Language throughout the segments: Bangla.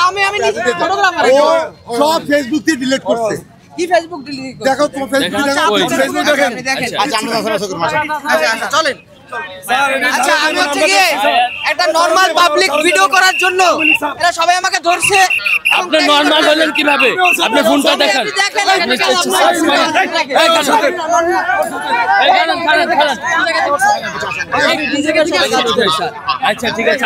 আমি নিজে ফটোগ্রাফার সব ফেসবুক থেকে ডিলিট করছে কি ফেসবুক ডিলিট করছে দেখো তো ফেসবুক দেখেন আচ্ছা আমরা আচ্ছা চলেন আচ্ছা আমি হচ্ছে কি একটা নরমাল পাবলিক ভিডিও করার জন্য এরা সবাই আমাকে ধরছে আপনি নরমাল হলেন কিভাবে আপনি ফোনটা দেখেন আচ্ছা ঠিক আছে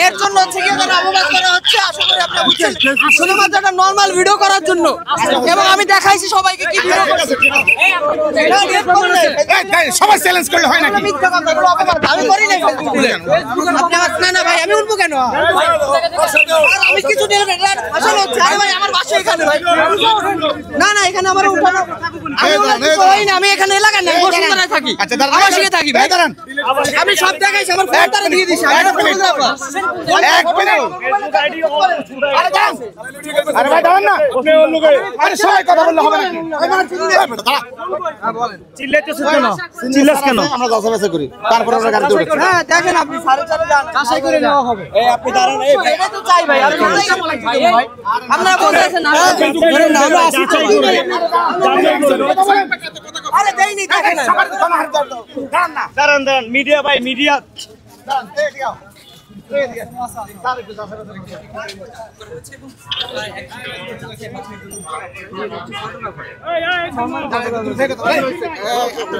এর জন্য হচ্ছে কি অপবাদ করা হচ্ছে আশা করি আপনি বুঝছেন শুধুমাত্র একটা নরমাল ভিডিও করার জন্য এবং আমি দেখাইছি সবাইকে কি ভিডিও করছি সবাই চ্যালেঞ্জ করলে হয় না আমি করি না আপনি আমার না ভাই আমি উঠবো কেন আমি কিছু আসলে হচ্ছে আরে ভাই আমার বাসা এখানে ভাই না এখানে আমার উঠানো আমি এখানে এলাকা না বসুন্ধরায় থাকি আমার শিখে থাকি ভাই দাঁড়ান আমি সব দেখাইছি আমার ফোনটা দিয়ে দিছি এক মিনিট আরে ভাই দাঁড়ান না আরে সবাই কথা বললে হবে না চিল্লাইতেছ কেন চিল্লাস কেন আমরা দশা করি তারপর আমরা গাড়িতে উঠি হ্যাঁ দেখেন আপনি সাড়ে চারে যান কাঁসাই করে নেওয়া হবে এই আপনি দাঁড়ান এই এটা তো চাই ভাই আর ভাই আপনারা বলতেছেন না আমরা আসি চাই করে আরে দেইনি দেখেন দাঁড়ান মিডিয়া ভাই মিডিয়া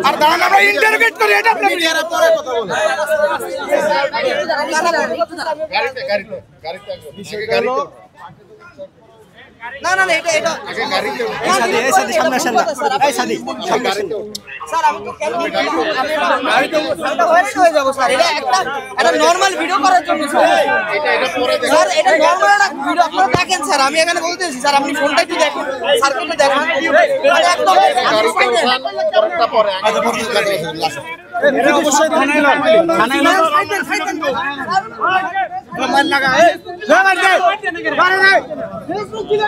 আর দাঁড়ান আমরা ইন্টারভিউ করি এটা আপনি মিডিয়ার পরে কথা বলেন গাড়িতে না এটা এই সাদি সামনে আসেন না এই সাদি সামনে আসেন স্যার আমি তো কেন আমি হয়রান হয়ে যাব স্যার এটা একটা নরমাল ভিডিও করার জন্য স্যার এটা পরে দেখেন স্যার এটা নরমাল একটা ভিডিও আপনারা দেখেন স্যার আমি এখানে বলতেছি স্যার আপনি ফোনটা একটু দেখেন সার্কিটটা দেখেন মানে একদম পরেরটা পরে আগে পরে এটা অবশ্যই থানায় লন মার লাগা এই মার দে মার নাই ফেসবুক ডিলিট